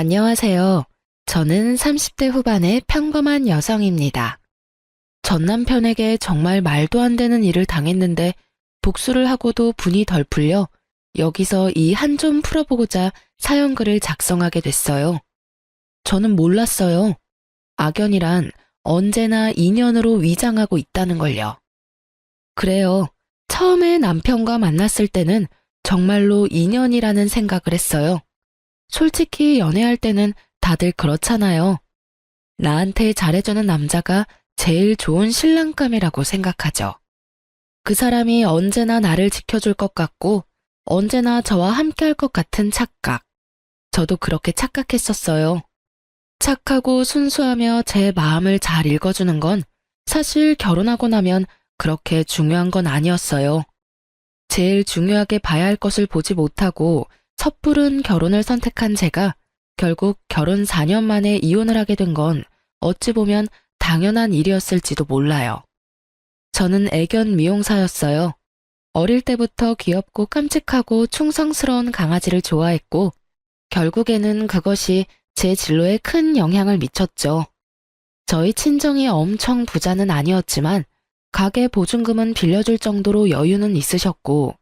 안녕하세요. 저는 30대 후반의 평범한 여성입니다. 전 남편에게 정말 말도 안 되는 일을 당했는데 복수를 하고도 분이 덜 풀려 여기서 이 한 좀 풀어보고자 사연글을 작성하게 됐어요. 저는 몰랐어요. 악연이란 언제나 인연으로 위장하고 있다는 걸요. 그래요. 처음에 남편과 만났을 때는 정말로 인연이라는 생각을 했어요. 솔직히 연애할 때는 다들 그렇잖아요. 나한테 잘해주는 남자가 제일 좋은 신랑감이라고 생각하죠. 그 사람이 언제나 나를 지켜줄 것 같고 언제나 저와 함께할 것 같은 착각. 저도 그렇게 착각했었어요. 착하고 순수하며 제 마음을 잘 읽어주는 건 사실 결혼하고 나면 그렇게 중요한 건 아니었어요. 제일 중요하게 봐야 할 것을 보지 못하고 섣부른 결혼을 선택한 제가 결국 결혼 4년 만에 이혼을 하게 된 건 어찌 보면 당연한 일이었을지도 몰라요. 저는 애견 미용사였어요. 어릴 때부터 귀엽고 깜찍하고 충성스러운 강아지를 좋아했고 결국에는 그것이 제 진로에 큰 영향을 미쳤죠. 저희 친정이 엄청 부자는 아니었지만 가게 보증금은 빌려줄 정도로 여유는 있으셨고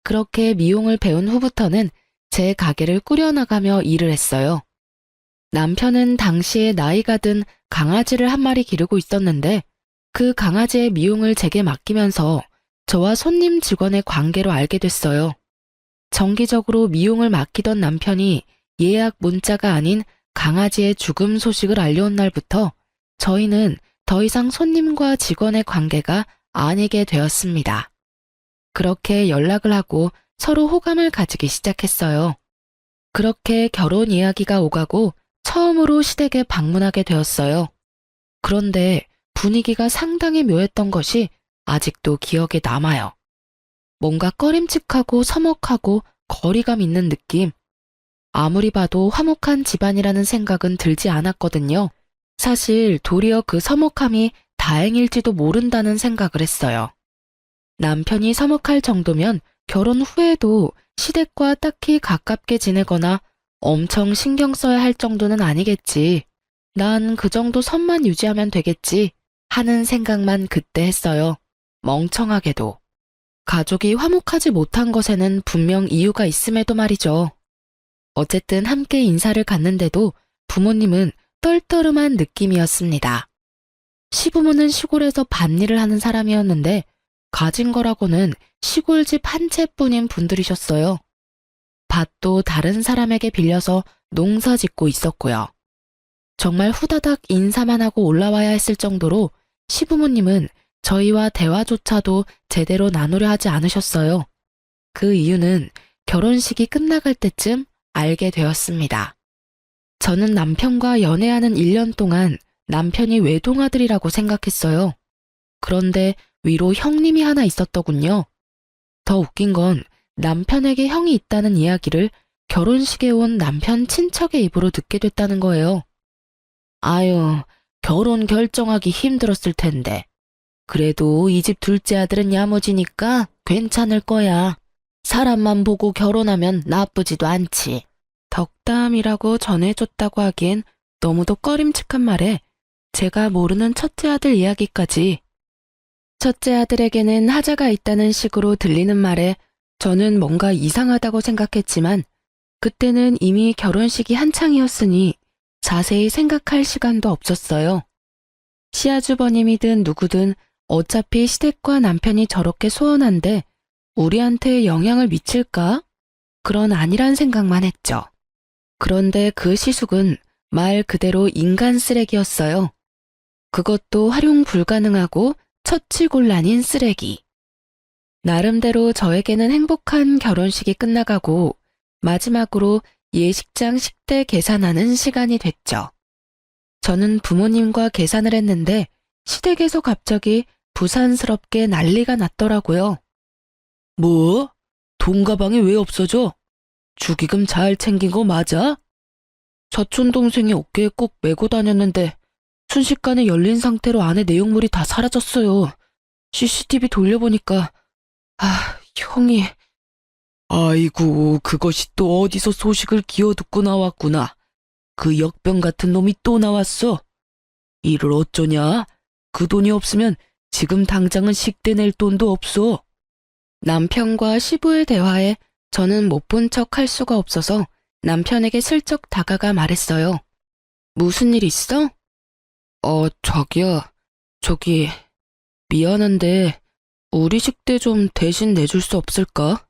그렇게 미용을 배운 후부터는 제 가게를 꾸려나가며 일을 했어요. 남편은 당시에 나이가 든 강아지를 한 마리 기르고 있었는데 그 강아지의 미용을 제게 맡기면서 저와 손님 직원의 관계로 알게 됐어요. 정기적으로 미용을 맡기던 남편이 예약 문자가 아닌 강아지의 죽음 소식을 알려온 날부터 저희는 더 이상 손님과 직원의 관계가 아니게 되었습니다. 그렇게 연락을 하고 서로 호감을 가지기 시작했어요. 그렇게 결혼 이야기가 오가고 처음으로 시댁에 방문하게 되었어요. 그런데 분위기가 상당히 묘했던 것이 아직도 기억에 남아요. 뭔가 꺼림칙하고 서먹하고 거리감 있는 느낌. 아무리 봐도 화목한 집안이라는 생각은 들지 않았거든요. 사실 도리어 그 서먹함이 다행일지도 모른다는 생각을 했어요. 남편이 서먹할 정도면 결혼 후에도 시댁과 딱히 가깝게 지내거나 엄청 신경 써야 할 정도는 아니겠지. 난 그 정도 선만 유지하면 되겠지 하는 생각만 그때 했어요. 멍청하게도. 가족이 화목하지 못한 것에는 분명 이유가 있음에도 말이죠. 어쨌든 함께 인사를 갔는데도 부모님은 떨떠름한 느낌이었습니다. 시부모는 시골에서 밭일을 하는 사람이었는데 가진 거라고는 시골집 한 채뿐인 분들이셨어요. 밭도 다른 사람에게 빌려서 농사 짓고 있었고요. 정말 후다닥 인사만 하고 올라와야 했을 정도로 시부모님은 저희와 대화조차도 제대로 나누려 하지 않으셨어요. 그 이유는 결혼식이 끝나갈 때쯤 알게 되었습니다. 저는 남편과 연애하는 1년 동안 남편이 외동아들이라고 생각했어요. 그런데 위로 형님이 하나 있었더군요. 더 웃긴 건 남편에게 형이 있다는 이야기를 결혼식에 온 남편 친척의 입으로 듣게 됐다는 거예요. 아유, 결혼 결정하기 힘들었을 텐데. 그래도 이 집 둘째 아들은 야무지니까 괜찮을 거야. 사람만 보고 결혼하면 나쁘지도 않지. 덕담이라고 전해줬다고 하기엔 너무도 꺼림칙한 말에 제가 모르는 첫째 아들 이야기까지. 첫째 아들에게는 하자가 있다는 식으로 들리는 말에 저는 뭔가 이상하다고 생각했지만 그때는 이미 결혼식이 한창이었으니 자세히 생각할 시간도 없었어요. 시아주버님이든 누구든 어차피 시댁과 남편이 저렇게 소원한데 우리한테 영향을 미칠까? 그런 아니란 생각만 했죠. 그런데 그 시숙은 말 그대로 인간 쓰레기였어요. 그것도 활용 불가능하고 처치곤란인 쓰레기. 나름대로 저에게는 행복한 결혼식이 끝나가고 마지막으로 예식장 식대 계산하는 시간이 됐죠. 저는 부모님과 계산을 했는데 시댁에서 갑자기 부산스럽게 난리가 났더라고요. 뭐? 돈 가방이 왜 없어져? 축의금 잘 챙긴 거 맞아? 사촌 동생이 어깨에 꼭 메고 다녔는데 순식간에 열린 상태로 안에 내용물이 다 사라졌어요. CCTV 돌려보니까 형이... 아이고, 그것이 또 어디서 소식을 기어 듣고 나왔구나. 그 역병 같은 놈이 또 나왔어. 이를 어쩌냐? 그 돈이 없으면 지금 당장은 식대 낼 돈도 없어. 남편과 시부의 대화에 저는 못 본 척 할 수가 없어서 남편에게 슬쩍 다가가 말했어요. 무슨 일 있어? 자기야. 저기, 미안한데 우리 식대 좀 대신 내줄 수 없을까?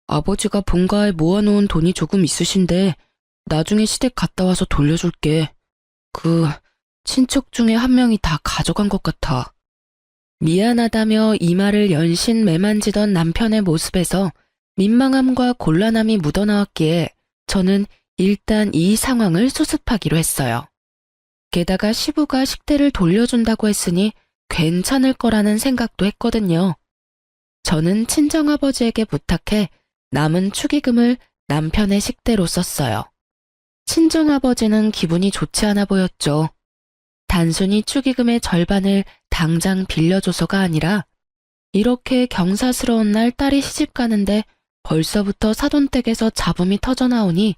아버지가 본가에 모아놓은 돈이 조금 있으신데 나중에 시댁 갔다 와서 돌려줄게. 친척 중에 한 명이 다 가져간 것 같아. 미안하다며 이마를 연신 매만지던 남편의 모습에서 민망함과 곤란함이 묻어나왔기에 저는 일단 이 상황을 수습하기로 했어요. 게다가 시부가 식대를 돌려준다고 했으니 괜찮을 거라는 생각도 했거든요. 저는 친정아버지에게 부탁해 남은 축의금을 남편의 식대로 썼어요. 친정아버지는 기분이 좋지 않아 보였죠. 단순히 축의금의 절반을 당장 빌려줘서가 아니라 이렇게 경사스러운 날 딸이 시집 가는데 벌써부터 사돈댁에서 잡음이 터져나오니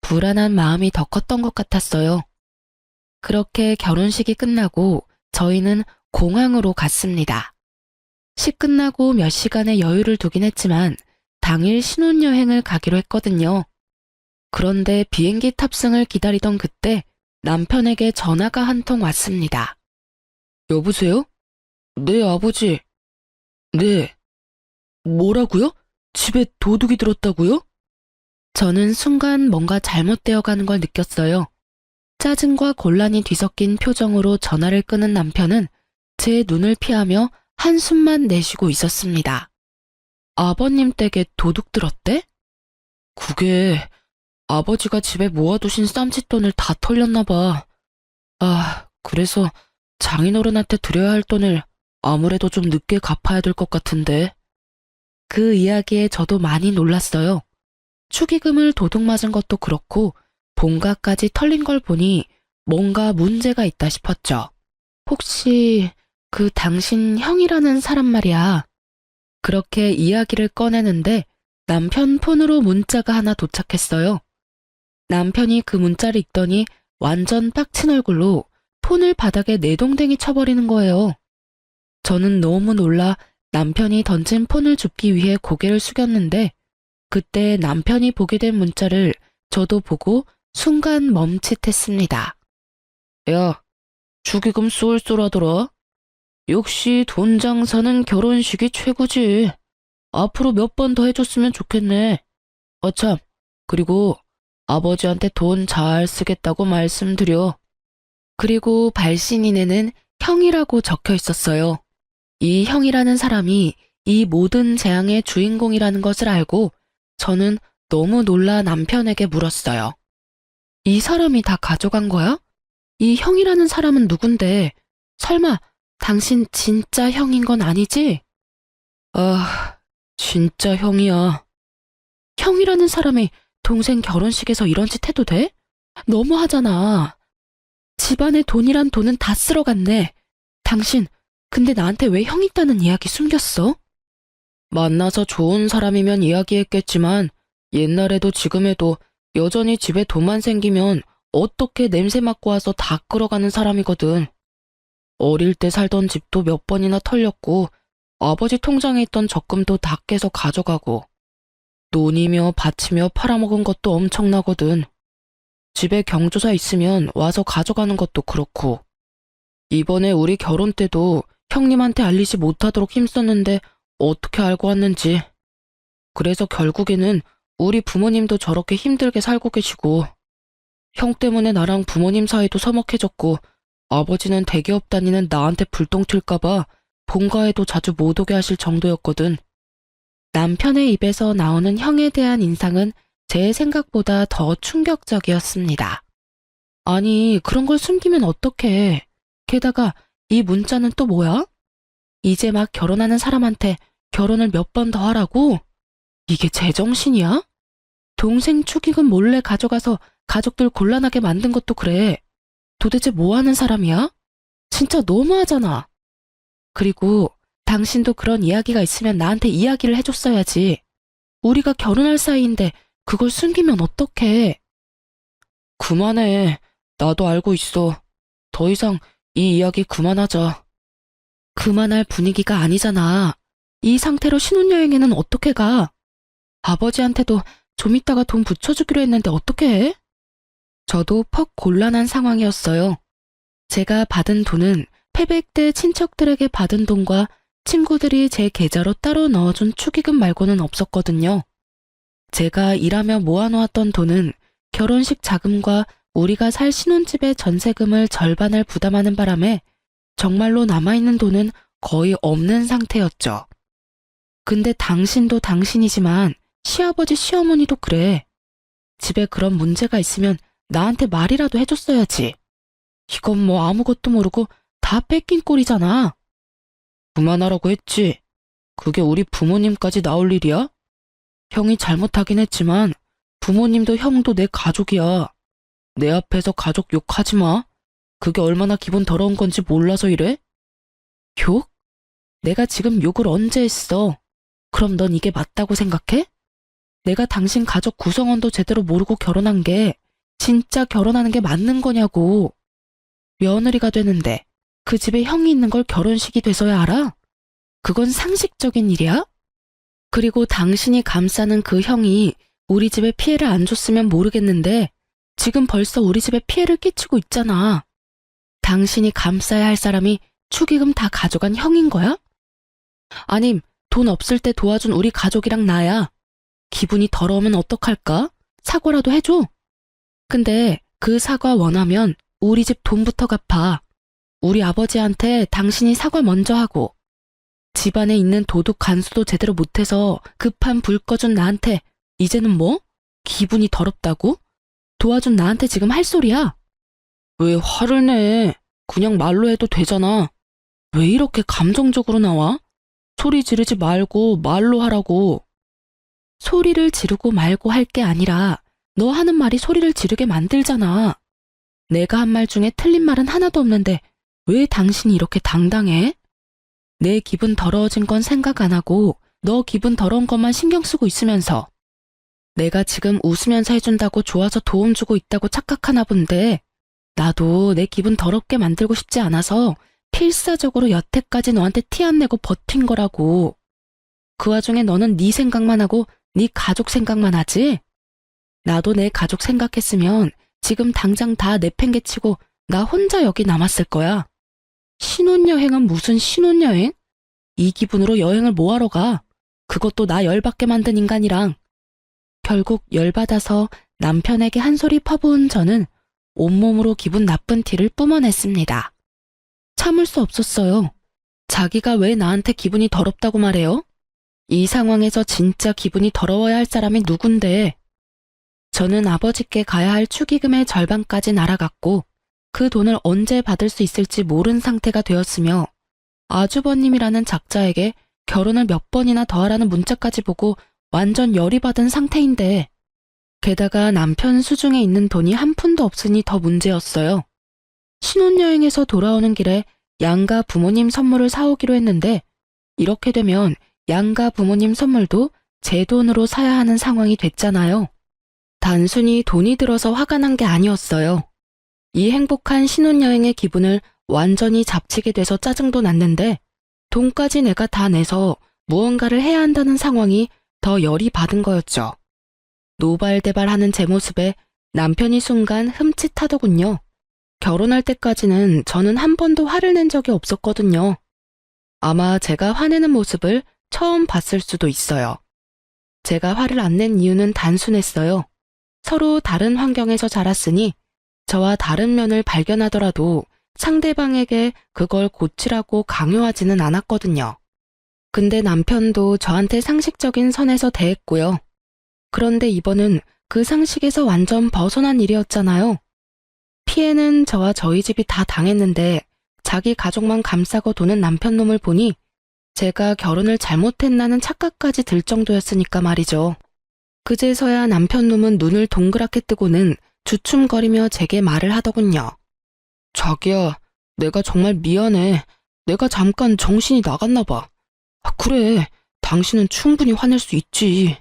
불안한 마음이 더 컸던 것 같았어요. 그렇게 결혼식이 끝나고 저희는 공항으로 갔습니다. 시 끝나고 몇 시간의 여유를 두긴 했지만 당일 신혼여행을 가기로 했거든요. 그런데 비행기 탑승을 기다리던 그때 남편에게 전화가 한 통 왔습니다. 여보세요? 네, 아버지. 네. 뭐라고요? 집에 도둑이 들었다고요? 저는 순간 뭔가 잘못되어 가는 걸 느꼈어요. 짜증과 곤란이 뒤섞인 표정으로 전화를 끄는 남편은 제 눈을 피하며 한숨만 내쉬고 있었습니다. 아버님 댁에 도둑 들었대? 그게 아버지가 집에 모아두신 쌈짓돈을 다 털렸나 봐. 그래서 장인어른한테 드려야 할 돈을 아무래도 좀 늦게 갚아야 될 것 같은데. 그 이야기에 저도 많이 놀랐어요. 축의금을 도둑 맞은 것도 그렇고 본가까지 털린 걸 보니 뭔가 문제가 있다 싶었죠. 혹시 그 당신 형이라는 사람 말이야. 그렇게 이야기를 꺼내는데 남편 폰으로 문자가 하나 도착했어요. 남편이 그 문자를 읽더니 완전 빡친 얼굴로 폰을 바닥에 내동댕이 쳐버리는 거예요. 저는 너무 놀라 남편이 던진 폰을 줍기 위해 고개를 숙였는데 그때 남편이 보게 된 문자를 저도 보고 순간 멈칫했습니다. 야, 축의금 쏠쏠하더라. 역시 돈 장사는 결혼식이 최고지. 앞으로 몇 번 더 해줬으면 좋겠네. 참, 그리고 아버지한테 돈 잘 쓰겠다고 말씀드려. 그리고 발신인에는 형이라고 적혀 있었어요. 이 형이라는 사람이 이 모든 재앙의 주인공이라는 것을 알고 저는 너무 놀라 남편에게 물었어요. 이 사람이 다 가져간 거야? 이 형이라는 사람은 누군데? 설마 당신 진짜 형인 건 아니지? 진짜 형이야. 형이라는 사람이 동생 결혼식에서 이런 짓 해도 돼? 너무하잖아. 집안의 돈이란 돈은 다 쓸어갔네. 당신, 근데 나한테 왜 형 있다는 이야기 숨겼어? 만나서 좋은 사람이면 이야기했겠지만 옛날에도 지금에도 여전히 집에 돈만 생기면 어떻게 냄새 맡고 와서 다 끌어가는 사람이거든. 어릴 때 살던 집도 몇 번이나 털렸고 아버지 통장에 있던 적금도 다 깨서 가져가고 논이며 밭이며 팔아먹은 것도 엄청나거든. 집에 경조사 있으면 와서 가져가는 것도 그렇고 이번에 우리 결혼 때도 형님한테 알리지 못하도록 힘썼는데 어떻게 알고 왔는지. 그래서 결국에는 우리 부모님도 저렇게 힘들게 살고 계시고 형 때문에 나랑 부모님 사이도 서먹해졌고 아버지는 대기업 다니는 나한테 불똥 튈까봐 본가에도 자주 못 오게 하실 정도였거든. 남편의 입에서 나오는 형에 대한 인상은 제 생각보다 더 충격적이었습니다. 아니, 그런 걸 숨기면 어떡해. 게다가 이 문자는 또 뭐야? 이제 막 결혼하는 사람한테 결혼을 몇 번 더 하라고? 이게 제정신이야? 동생 축의금 몰래 가져가서 가족들 곤란하게 만든 것도 그래. 도대체 뭐 하는 사람이야? 진짜 너무하잖아. 그리고 당신도 그런 이야기가 있으면 나한테 이야기를 해줬어야지. 우리가 결혼할 사이인데 그걸 숨기면 어떡해. 그만해. 나도 알고 있어. 더 이상 이 이야기 그만하자. 그만할 분위기가 아니잖아. 이 상태로 신혼여행에는 어떻게 가? 아버지한테도 좀 이따가 돈 붙여주기로 했는데 어떻게 해? 저도 퍽 곤란한 상황이었어요. 제가 받은 돈은 패백 때 친척들에게 받은 돈과 친구들이 제 계좌로 따로 넣어준 축의금 말고는 없었거든요. 제가 일하며 모아놓았던 돈은 결혼식 자금과 우리가 살 신혼집의 전세금을 절반을 부담하는 바람에 정말로 남아있는 돈은 거의 없는 상태였죠. 근데 당신도 당신이지만 시아버지 시어머니도 그래. 집에 그런 문제가 있으면 나한테 말이라도 해줬어야지. 이건 뭐 아무것도 모르고 다 뺏긴 꼴이잖아. 그만하라고 했지. 그게 우리 부모님까지 나올 일이야? 형이 잘못하긴 했지만 부모님도 형도 내 가족이야. 내 앞에서 가족 욕하지 마. 그게 얼마나 기분 더러운 건지 몰라서 이래? 욕? 내가 지금 욕을 언제 했어? 그럼 넌 이게 맞다고 생각해? 내가 당신 가족 구성원도 제대로 모르고 결혼한 게 진짜 결혼하는 게 맞는 거냐고. 며느리가 되는데 그 집에 형이 있는 걸 결혼식이 돼서야 알아? 그건 상식적인 일이야? 그리고 당신이 감싸는 그 형이 우리 집에 피해를 안 줬으면 모르겠는데 지금 벌써 우리 집에 피해를 끼치고 있잖아. 당신이 감싸야 할 사람이 축의금 다 가져간 형인 거야? 아님 돈 없을 때 도와준 우리 가족이랑 나야. 기분이 더러우면 어떡할까? 사과라도 해줘. 근데 그 사과 원하면 우리 집 돈부터 갚아. 우리 아버지한테 당신이 사과 먼저 하고 집안에 있는 도둑 간수도 제대로 못해서 급한 불 꺼준 나한테 이제는 뭐? 기분이 더럽다고? 도와준 나한테 지금 할 소리야? 왜 화를 내? 그냥 말로 해도 되잖아. 왜 이렇게 감정적으로 나와? 소리 지르지 말고 말로 하라고. 소리를 지르고 말고 할 게 아니라 너 하는 말이 소리를 지르게 만들잖아. 내가 한 말 중에 틀린 말은 하나도 없는데 왜 당신이 이렇게 당당해? 내 기분 더러워진 건 생각 안 하고 너 기분 더러운 것만 신경 쓰고 있으면서 내가 지금 웃으면서 해준다고 좋아서 도움 주고 있다고 착각하나 본데 나도 내 기분 더럽게 만들고 싶지 않아서 필사적으로 여태까지 너한테 티 안 내고 버틴 거라고. 그 와중에 너는 네 생각만 하고 네 가족 생각만 하지? 나도 내 가족 생각했으면 지금 당장 다 내팽개치고 나 혼자 여기 남았을 거야. 신혼여행은 무슨 신혼여행? 이 기분으로 여행을 뭐하러 가? 그것도 나 열받게 만든 인간이랑. 결국 열받아서 남편에게 한 소리 퍼부은 저는 온몸으로 기분 나쁜 티를 뿜어냈습니다. 참을 수 없었어요. 자기가 왜 나한테 기분이 더럽다고 말해요? 이 상황에서 진짜 기분이 더러워야 할 사람이 누군데? 저는 아버지께 가야 할 축의금의 절반까지 날아갔고 그 돈을 언제 받을 수 있을지 모른 상태가 되었으며 아주버님이라는 작자에게 결혼을 몇 번이나 더 하라는 문자까지 보고 완전 열이 받은 상태인데 게다가 남편 수중에 있는 돈이 한 푼도 없으니 더 문제였어요. 신혼여행에서 돌아오는 길에 양가 부모님 선물을 사오기로 했는데 이렇게 되면 양가 부모님 선물도 제 돈으로 사야 하는 상황이 됐잖아요. 단순히 돈이 들어서 화가 난 게 아니었어요. 이 행복한 신혼여행의 기분을 완전히 잡치게 돼서 짜증도 났는데 돈까지 내가 다 내서 무언가를 해야 한다는 상황이 더 열이 받은 거였죠. 노발대발하는 제 모습에 남편이 순간 흠칫하더군요. 결혼할 때까지는 저는 한 번도 화를 낸 적이 없었거든요. 아마 제가 화내는 모습을 처음 봤을 수도 있어요. 제가 화를 안 낸 이유는 단순했어요. 서로 다른 환경에서 자랐으니 저와 다른 면을 발견하더라도 상대방에게 그걸 고치라고 강요하지는 않았거든요. 근데 남편도 저한테 상식적인 선에서 대했고요. 그런데 이번은 그 상식에서 완전 벗어난 일이었잖아요. 피해는 저와 저희 집이 다 당했는데 자기 가족만 감싸고 도는 남편 놈을 보니 제가 결혼을 잘못했나는 착각까지 들 정도였으니까 말이죠. 그제서야 남편 놈은 눈을 동그랗게 뜨고는 주춤거리며 제게 말을 하더군요. 자기야, 내가 정말 미안해. 내가 잠깐 정신이 나갔나 봐. 그래, 당신은 충분히 화낼 수 있지.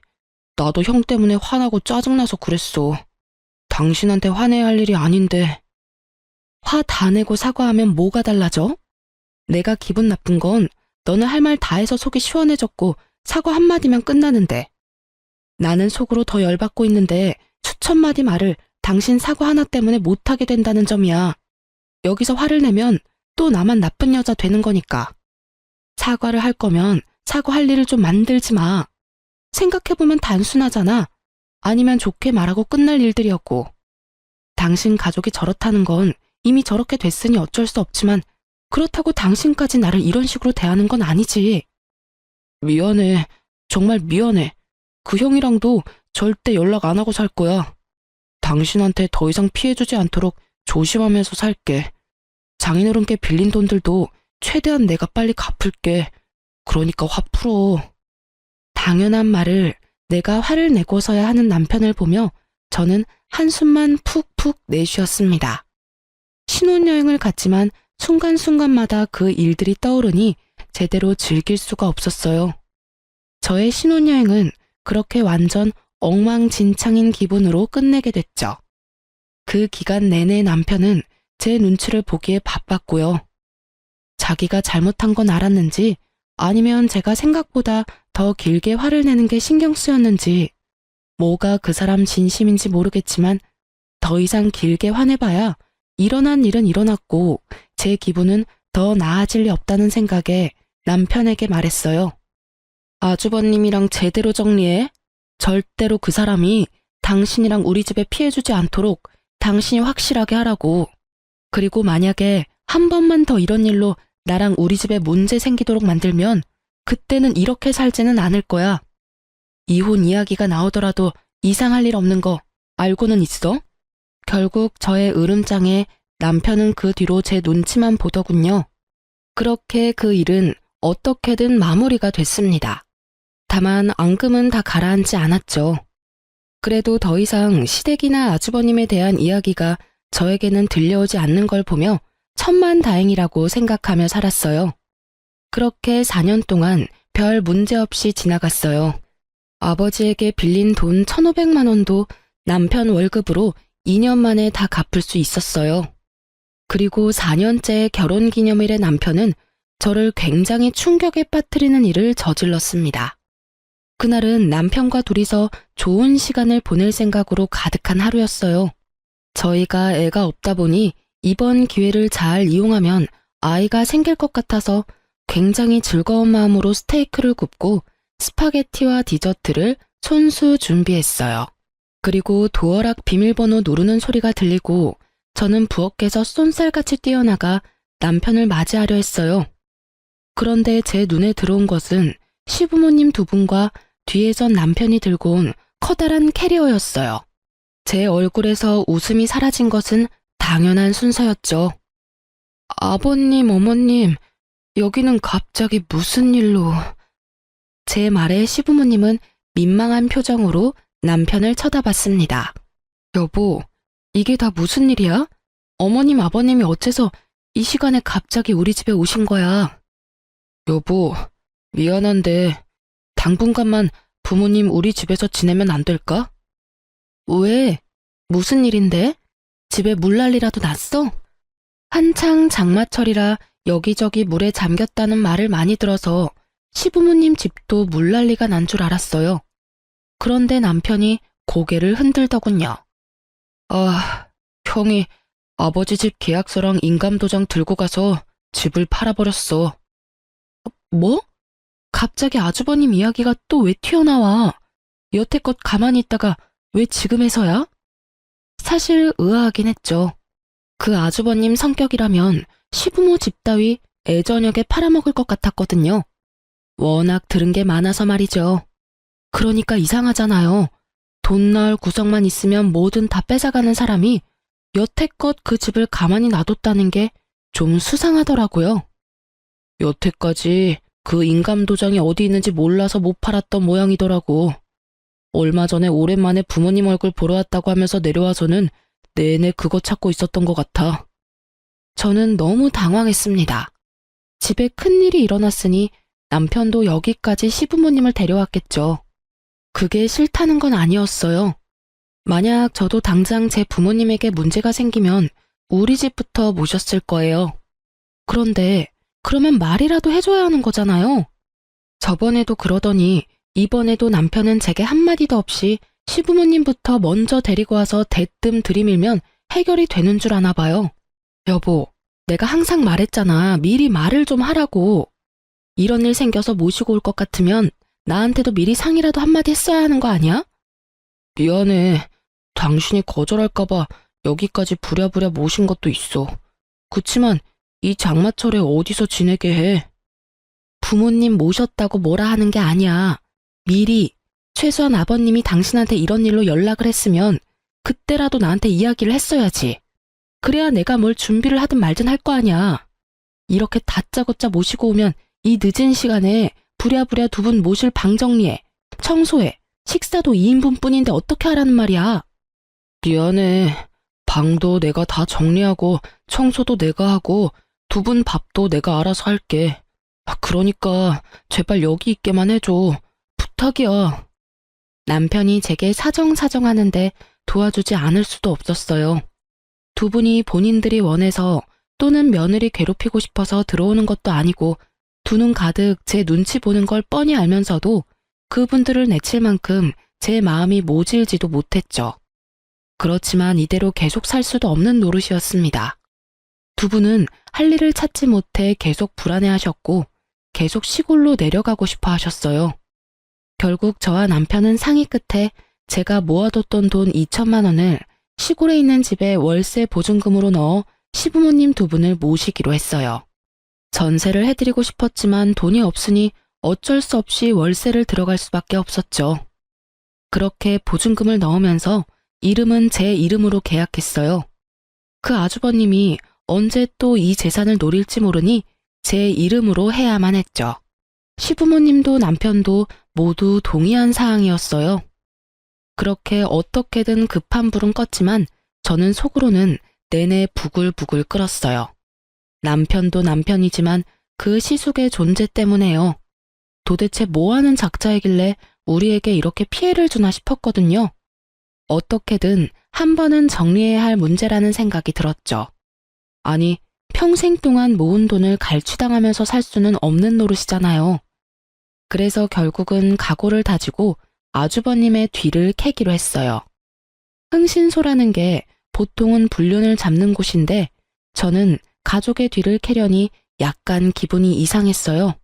나도 형 때문에 화나고 짜증나서 그랬어. 당신한테 화내야 할 일이 아닌데. 화 다 내고 사과하면 뭐가 달라져? 내가 기분 나쁜 건 너는 할 말 다 해서 속이 시원해졌고 사과 한마디면 끝나는데. 나는 속으로 더 열받고 있는데 수천 마디 말을 당신 사과 하나 때문에 못하게 된다는 점이야. 여기서 화를 내면 또 나만 나쁜 여자 되는 거니까. 사과를 할 거면 사과할 일을 좀 만들지 마. 생각해보면 단순하잖아. 아니면 좋게 말하고 끝날 일들이었고. 당신 가족이 저렇다는 건 이미 저렇게 됐으니 어쩔 수 없지만 그렇다고 당신까지 나를 이런 식으로 대하는 건 아니지. 미안해. 정말 미안해. 그 형이랑도 절대 연락 안 하고 살 거야. 당신한테 더 이상 피해주지 않도록 조심하면서 살게. 장인어른께 빌린 돈들도 최대한 내가 빨리 갚을게. 그러니까 화 풀어. 당연한 말을 내가 화를 내고서야 하는 남편을 보며 저는 한숨만 푹푹 내쉬었습니다. 신혼여행을 갔지만 순간순간마다 그 일들이 떠오르니 제대로 즐길 수가 없었어요. 저의 신혼여행은 그렇게 완전 엉망진창인 기분으로 끝내게 됐죠. 그 기간 내내 남편은 제 눈치를 보기에 바빴고요. 자기가 잘못한 건 알았는지 아니면 제가 생각보다 더 길게 화를 내는 게 신경 쓰였는지 뭐가 그 사람 진심인지 모르겠지만 더 이상 길게 화내봐야 일어난 일은 일어났고 제 기분은 더 나아질 리 없다는 생각에 남편에게 말했어요. 아주버님이랑 제대로 정리해. 절대로 그 사람이 당신이랑 우리 집에 피해주지 않도록 당신이 확실하게 하라고. 그리고 만약에 한 번만 더 이런 일로 나랑 우리 집에 문제 생기도록 만들면 그때는 이렇게 살지는 않을 거야. 이혼 이야기가 나오더라도 이상할 일 없는 거 알고는 있어? 결국 저의 으름장에 남편은 그 뒤로 제 눈치만 보더군요. 그렇게 그 일은 어떻게든 마무리가 됐습니다. 다만 앙금은 다 가라앉지 않았죠. 그래도 더 이상 시댁이나 아주버님에 대한 이야기가 저에게는 들려오지 않는 걸 보며 천만다행이라고 생각하며 살았어요. 그렇게 4년 동안 별 문제 없이 지나갔어요. 아버지에게 빌린 돈 1,500만 원도 남편 월급으로 2년 만에 다 갚을 수 있었어요. 그리고 4년째 결혼기념일에 남편은 저를 굉장히 충격에 빠뜨리는 일을 저질렀습니다. 그날은 남편과 둘이서 좋은 시간을 보낼 생각으로 가득한 하루였어요. 저희가 애가 없다 보니 이번 기회를 잘 이용하면 아이가 생길 것 같아서 굉장히 즐거운 마음으로 스테이크를 굽고 스파게티와 디저트를 손수 준비했어요. 그리고 도어락 비밀번호 누르는 소리가 들리고 저는 부엌에서 쏜살같이 뛰어나가 남편을 맞이하려 했어요. 그런데 제 눈에 들어온 것은 시부모님 두 분과 뒤에선 남편이 들고 온 커다란 캐리어였어요. 제 얼굴에서 웃음이 사라진 것은 당연한 순서였죠. 아버님, 어머님, 여기는 갑자기 무슨 일로... 제 말에 시부모님은 민망한 표정으로 남편을 쳐다봤습니다. 여보, 이게 다 무슨 일이야? 어머님, 아버님이 어째서 이 시간에 갑자기 우리 집에 오신 거야? 여보, 미안한데 당분간만 부모님 우리 집에서 지내면 안 될까? 왜? 무슨 일인데? 집에 물난리라도 났어? 한창 장마철이라 여기저기 물에 잠겼다는 말을 많이 들어서 시부모님 집도 물난리가 난 줄 알았어요. 그런데 남편이 고개를 흔들더군요. 아, 형이 아버지 집 계약서랑 인감도장 들고 가서 집을 팔아버렸어. 뭐? 갑자기 아주버님 이야기가 또 왜 튀어나와? 여태껏 가만히 있다가 왜 지금에서야? 사실 의아하긴 했죠. 그 아주버님 성격이라면 시부모 집 따위 애저녁에 팔아먹을 것 같았거든요. 워낙 들은 게 많아서 말이죠. 그러니까 이상하잖아요. 돈 나올 구석만 있으면 뭐든 다 뺏어가는 사람이 여태껏 그 집을 가만히 놔뒀다는 게 좀 수상하더라고요. 여태까지 그 인감도장이 어디 있는지 몰라서 못 팔았던 모양이더라고. 얼마 전에 오랜만에 부모님 얼굴 보러 왔다고 하면서 내려와서는 내내 그거 찾고 있었던 것 같아. 저는 너무 당황했습니다. 집에 큰일이 일어났으니 남편도 여기까지 시부모님을 데려왔겠죠. 그게 싫다는 건 아니었어요. 만약 저도 당장 제 부모님에게 문제가 생기면 우리 집부터 모셨을 거예요. 그런데 그러면 말이라도 해줘야 하는 거잖아요. 저번에도 그러더니 이번에도 남편은 제게 한마디도 없이 시부모님부터 먼저 데리고 와서 대뜸 들이밀면 해결이 되는 줄 아나 봐요. 여보, 내가 항상 말했잖아. 미리 말을 좀 하라고. 이런 일 생겨서 모시고 올 것 같으면 나한테도 미리 상의라도 한마디 했어야 하는 거 아니야? 미안해. 당신이 거절할까봐 여기까지 부랴부랴 모신 것도 있어. 그치만 이 장마철에 어디서 지내게 해. 부모님 모셨다고 뭐라 하는 게 아니야. 미리, 최소한 아버님이 당신한테 이런 일로 연락을 했으면 그때라도 나한테 이야기를 했어야지. 그래야 내가 뭘 준비를 하든 말든 할 거 아니야. 이렇게 다짜고짜 모시고 오면 이 늦은 시간에 부랴부랴 두 분 모실 방 정리해, 청소해, 식사도 2인분 뿐인데 어떻게 하라는 말이야. 미안해. 방도 내가 다 정리하고 청소도 내가 하고 두 분 밥도 내가 알아서 할게. 그러니까 제발 여기 있게만 해줘. 부탁이야. 남편이 제게 사정사정하는데 도와주지 않을 수도 없었어요. 두 분이 본인들이 원해서 또는 며느리 괴롭히고 싶어서 들어오는 것도 아니고 두 눈 가득 제 눈치 보는 걸 뻔히 알면서도 그분들을 내칠 만큼 제 마음이 모질지도 못했죠. 그렇지만 이대로 계속 살 수도 없는 노릇이었습니다. 두 분은 할 일을 찾지 못해 계속 불안해하셨고 계속 시골로 내려가고 싶어 하셨어요. 결국 저와 남편은 상의 끝에 제가 모아뒀던 돈 2천만 원을 시골에 있는 집에 월세 보증금으로 넣어 시부모님 두 분을 모시기로 했어요. 전세를 해드리고 싶었지만 돈이 없으니 어쩔 수 없이 월세를 들어갈 수밖에 없었죠. 그렇게 보증금을 넣으면서 이름은 제 이름으로 계약했어요. 그 아주버님이 언제 또 이 재산을 노릴지 모르니 제 이름으로 해야만 했죠. 시부모님도 남편도 모두 동의한 사항이었어요. 그렇게 어떻게든 급한 불은 껐지만 저는 속으로는 내내 부글부글 끓었어요. 남편도 남편이지만 그 시숙의 존재 때문에요. 도대체 뭐 하는 작자이길래 우리에게 이렇게 피해를 주나 싶었거든요. 어떻게든 한 번은 정리해야 할 문제라는 생각이 들었죠. 아니, 평생 동안 모은 돈을 갈취당하면서 살 수는 없는 노릇이잖아요. 그래서 결국은 각오를 다지고 아주버님의 뒤를 캐기로 했어요. 흥신소라는 게 보통은 불륜을 잡는 곳인데 저는 가족의 뒤를 캐려니 약간 기분이 이상했어요.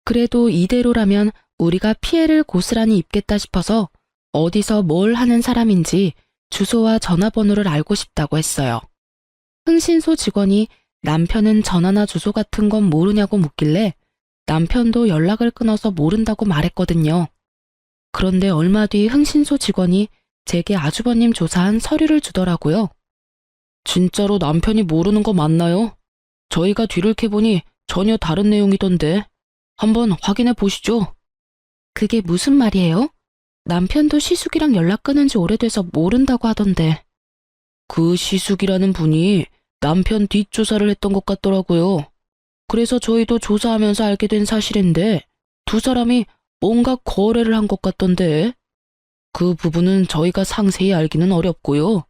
그래도 이대로라면 우리가 피해를 고스란히 입겠다 싶어서 어디서 뭘 하는 사람인지 주소와 전화번호를 알고 싶다고 했어요. 흥신소 직원이 남편은 전화나 주소 같은 건 모르냐고 묻길래 남편도 연락을 끊어서 모른다고 말했거든요. 그런데 얼마 뒤 흥신소 직원이 제게 아주버님 조사한 서류를 주더라고요. 진짜로 남편이 모르는 거 맞나요? 저희가 뒤를 캐보니 전혀 다른 내용이던데 한번 확인해 보시죠. 그게 무슨 말이에요? 남편도 시숙이랑 연락 끊은 지 오래돼서 모른다고 하던데. 그 시숙이라는 분이 남편 뒷조사를 했던 것 같더라고요. 그래서 저희도 조사하면서 알게 된 사실인데 두 사람이 뭔가 거래를 한 것 같던데. 그 부분은 저희가 상세히 알기는 어렵고요.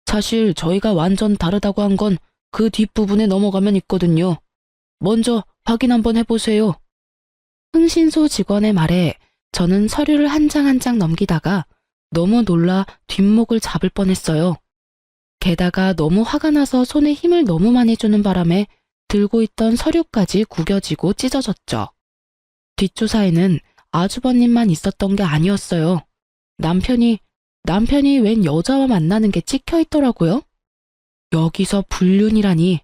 사실 저희가 완전 다르다고 한 건 그 뒷부분에 넘어가면 있거든요. 먼저 확인 한번 해보세요. 흥신소 직원의 말에 저는 서류를 한 장 한 장 넘기다가 너무 놀라 뒷목을 잡을 뻔했어요. 게다가 너무 화가 나서 손에 힘을 너무 많이 주는 바람에 들고 있던 서류까지 구겨지고 찢어졌죠. 뒷조사에는 아주버님만 있었던 게 아니었어요. 남편이 웬 여자와 만나는 게 찍혀 있더라고요. 여기서 불륜이라니.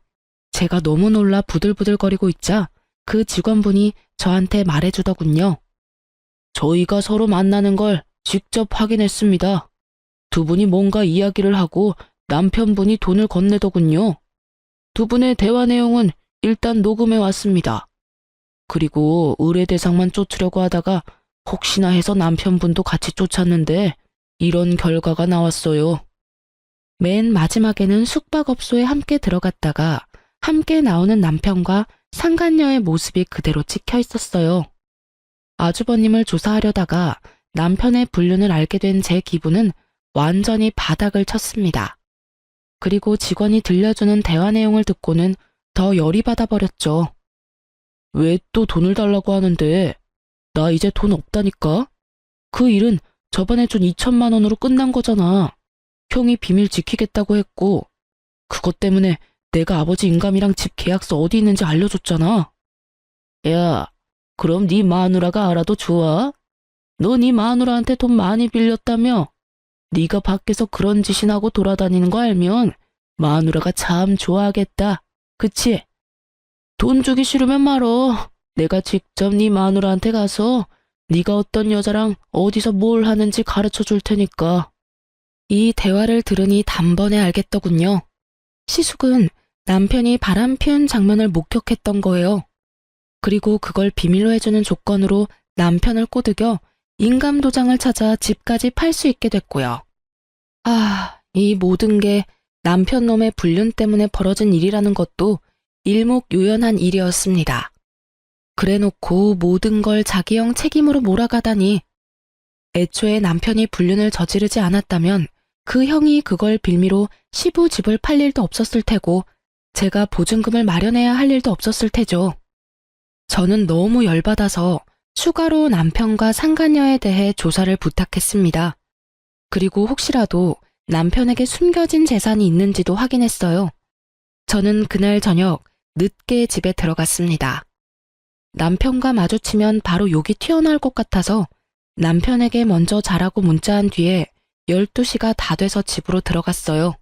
제가 너무 놀라 부들부들거리고 있자 그 직원분이 저한테 말해주더군요. 저희가 서로 만나는 걸 직접 확인했습니다. 두 분이 뭔가 이야기를 하고 남편분이 돈을 건네더군요. 두 분의 대화 내용은 일단 녹음해 왔습니다. 그리고 의뢰 대상만 쫓으려고 하다가 혹시나 해서 남편분도 같이 쫓았는데 이런 결과가 나왔어요. 맨 마지막에는 숙박업소에 함께 들어갔다가 함께 나오는 남편과 상간녀의 모습이 그대로 찍혀 있었어요. 아주버님을 조사하려다가 남편의 불륜을 알게 된 제 기분은 완전히 바닥을 쳤습니다. 그리고 직원이 들려주는 대화 내용을 듣고는 더 열이 받아버렸죠. 왜 또 돈을 달라고 하는데? 나 이제 돈 없다니까? 그 일은 저번에 준 2천만 원으로 끝난 거잖아. 형이 비밀 지키겠다고 했고, 그것 때문에 내가 아버지 인감이랑 집 계약서 어디 있는지 알려줬잖아. 야, 그럼 네 마누라가 알아도 좋아? 너 네 마누라한테 돈 많이 빌렸다며? 네가 밖에서 그런 짓이나 하고 돌아다니는 거 알면 마누라가 참 좋아하겠다. 그치? 돈 주기 싫으면 말어. 내가 직접 네 마누라한테 가서 네가 어떤 여자랑 어디서 뭘 하는지 가르쳐 줄 테니까. 이 대화를 들으니 단번에 알겠더군요. 시숙은 남편이 바람 피운 장면을 목격했던 거예요. 그리고 그걸 비밀로 해주는 조건으로 남편을 꼬드겨 인감도장을 찾아 집까지 팔 수 있게 됐고요. 이 모든 게 남편 놈의 불륜 때문에 벌어진 일이라는 것도 일목요연한 일이었습니다. 그래놓고 모든 걸 자기 형 책임으로 몰아가다니. 애초에 남편이 불륜을 저지르지 않았다면 그 형이 그걸 빌미로 시부집을 팔 일도 없었을 테고 제가 보증금을 마련해야 할 일도 없었을 테죠. 저는 너무 열받아서 추가로 남편과 상간녀에 대해 조사를 부탁했습니다. 그리고 혹시라도 남편에게 숨겨진 재산이 있는지도 확인했어요. 저는 그날 저녁 늦게 집에 들어갔습니다. 남편과 마주치면 바로 욕이 튀어나올 것 같아서 남편에게 먼저 자라고 문자한 뒤에 12시가 다 돼서 집으로 들어갔어요.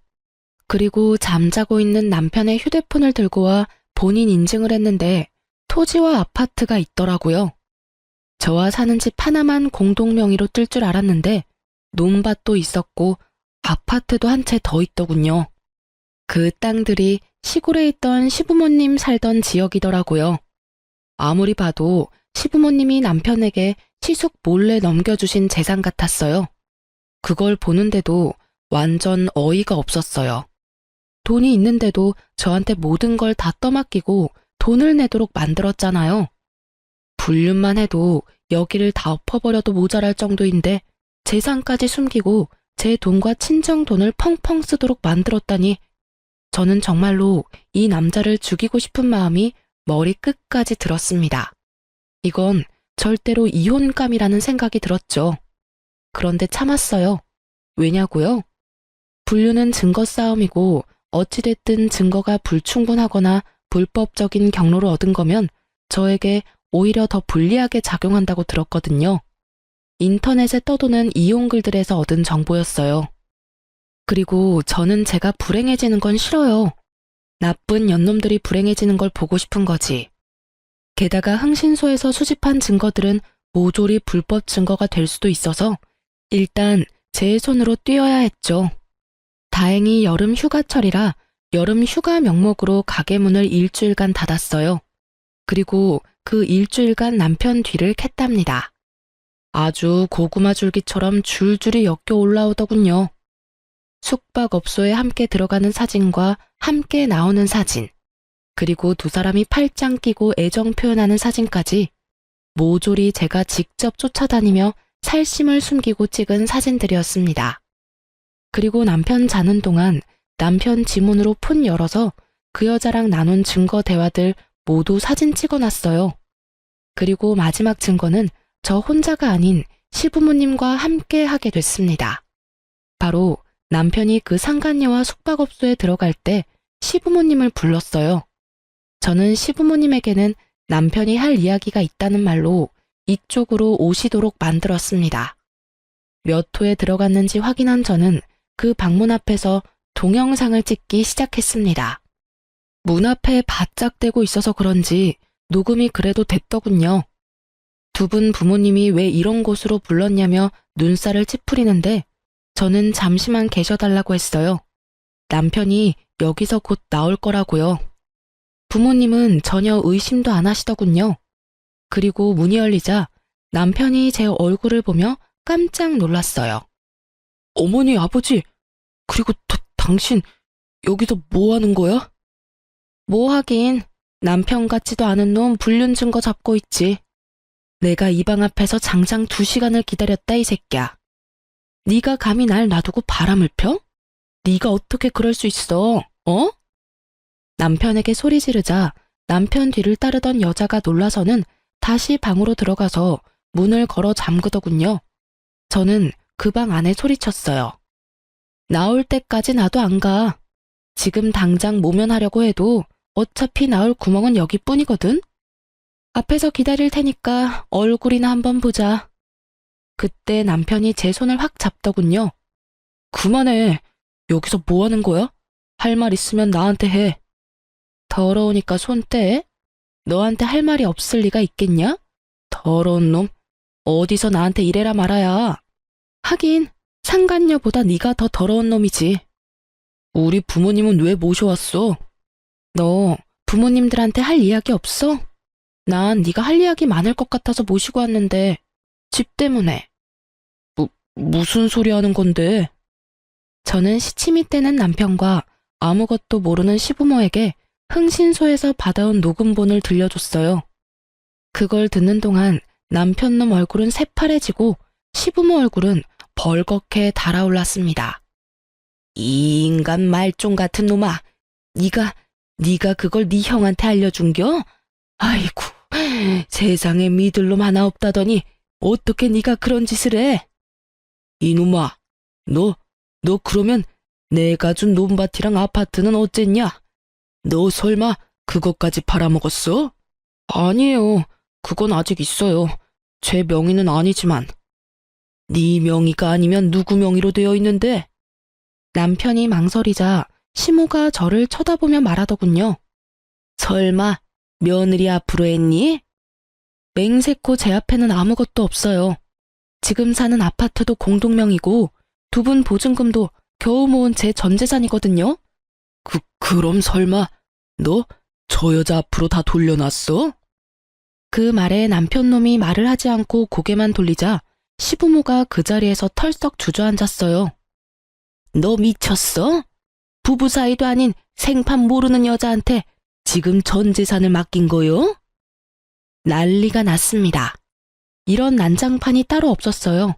그리고 잠자고 있는 남편의 휴대폰을 들고 와 본인 인증을 했는데 토지와 아파트가 있더라고요. 저와 사는 집 하나만 공동 명의로 뜰 줄 알았는데 논밭도 있었고 아파트도 한 채 더 있더군요. 그 땅들이 시골에 있던 시부모님 살던 지역이더라고요. 아무리 봐도 시부모님이 남편에게 시숙 몰래 넘겨주신 재산 같았어요. 그걸 보는데도 완전 어이가 없었어요. 돈이 있는데도 저한테 모든 걸 다 떠맡기고 돈을 내도록 만들었잖아요. 불륜만 해도 여기를 다 엎어버려도 모자랄 정도인데 재산까지 숨기고 제 돈과 친정 돈을 펑펑 쓰도록 만들었다니 저는 정말로 이 남자를 죽이고 싶은 마음이 머리 끝까지 들었습니다. 이건 절대로 이혼감이라는 생각이 들었죠. 그런데 참았어요. 왜냐고요? 불륜은 증거 싸움이고 어찌됐든 증거가 불충분하거나 불법적인 경로를 얻은 거면 저에게 오히려 더 불리하게 작용한다고 들었거든요. 인터넷에 떠도는 이용 글들에서 얻은 정보였어요. 그리고 저는 제가 불행해지는 건 싫어요. 나쁜 연놈들이 불행해지는 걸 보고 싶은 거지. 게다가 흥신소에서 수집한 증거들은 모조리 불법 증거가 될 수도 있어서 일단 제 손으로 띄어야 했죠. 다행히 여름 휴가철이라 여름 휴가 명목으로 가게 문을 일주일간 닫았어요. 그리고 그 일주일간 남편 뒤를 캤답니다. 아주 고구마 줄기처럼 줄줄이 엮여 올라오더군요. 숙박업소에 함께 들어가는 사진과 함께 나오는 사진, 그리고 두 사람이 팔짱 끼고 애정 표현하는 사진까지 모조리 제가 직접 쫓아다니며 살심을 숨기고 찍은 사진들이었습니다. 그리고 남편 자는 동안 남편 지문으로 폰 열어서 그 여자랑 나눈 증거 대화들 모두 사진 찍어놨어요. 그리고 마지막 증거는 저 혼자가 아닌 시부모님과 함께 하게 됐습니다. 바로 남편이 그 상간녀와 숙박업소에 들어갈 때 시부모님을 불렀어요. 저는 시부모님에게는 남편이 할 이야기가 있다는 말로 이쪽으로 오시도록 만들었습니다. 몇 호에 들어갔는지 확인한 저는 그 방문 앞에서 동영상을 찍기 시작했습니다. 문 앞에 바짝 대고 있어서 그런지 녹음이 그래도 됐더군요. 두 분 부모님이 왜 이런 곳으로 불렀냐며 눈살을 찌푸리는데 저는 잠시만 계셔달라고 했어요. 남편이 여기서 곧 나올 거라고요. 부모님은 전혀 의심도 안 하시더군요. 그리고 문이 열리자 남편이 제 얼굴을 보며 깜짝 놀랐어요. 어머니, 아버지, 그리고 당신 여기서 뭐 하는 거야? 뭐 하긴, 남편 같지도 않은 놈 불륜 증거 잡고 있지. 내가 이 방 앞에서 장장 2시간을 기다렸다, 이 새끼야. 네가 감히 날 놔두고 바람을 펴? 네가 어떻게 그럴 수 있어? 어? 남편에게 소리 지르자 남편 뒤를 따르던 여자가 놀라서는 다시 방으로 들어가서 문을 걸어 잠그더군요. 저는 그 방 안에 소리쳤어요. 나올 때까지 나도 안 가. 지금 당장 모면하려고 해도 어차피 나올 구멍은 여기뿐이거든. 앞에서 기다릴 테니까 얼굴이나 한번 보자. 그때 남편이 제 손을 확 잡더군요. 그만해. 여기서 뭐 하는 거야? 할 말 있으면 나한테 해. 더러우니까 손 떼. 너한테 할 말이 없을 리가 있겠냐? 더러운 놈. 어디서 나한테 이래라 말아야. 하긴 상간녀보다 네가 더 더러운 놈이지. 우리 부모님은 왜 모셔왔어? 너 부모님들한테 할 이야기 없어? 난 네가 할 이야기 많을 것 같아서 모시고 왔는데 집 때문에. 무슨 소리 하는 건데? 저는 시치미 떼는 남편과 아무것도 모르는 시부모에게 흥신소에서 받아온 녹음본을 들려줬어요. 그걸 듣는 동안 남편놈 얼굴은 새파래지고 시부모 얼굴은 벌겋게 달아올랐습니다. 이 인간 말종 같은 놈아, 네가 그걸 네 형한테 알려준겨? 아이고, 세상에 믿을 놈 하나 없다더니 어떻게 네가 그런 짓을 해? 이놈아, 너 그러면 내가 준 논밭이랑 아파트는 어쨌냐? 너 설마 그것까지 팔아먹었어? 아니에요. 그건 아직 있어요. 제 명의는 아니지만. 네 명의가 아니면 누구 명의로 되어 있는데? 남편이 망설이자 시모가 저를 쳐다보며 말하더군요. 설마 며느리 앞으로 했니? 맹세코 제 앞에는 아무것도 없어요. 지금 사는 아파트도 공동명의고 두 분 보증금도 겨우 모은 제 전 재산이거든요. 그럼 설마 너 저 여자 앞으로 다 돌려놨어? 그 말에 남편놈이 말을 하지 않고 고개만 돌리자 시부모가 그 자리에서 털썩 주저앉았어요. 너 미쳤어? 부부 사이도 아닌 생판 모르는 여자한테 지금 전 재산을 맡긴 거요? 난리가 났습니다. 이런 난장판이 따로 없었어요.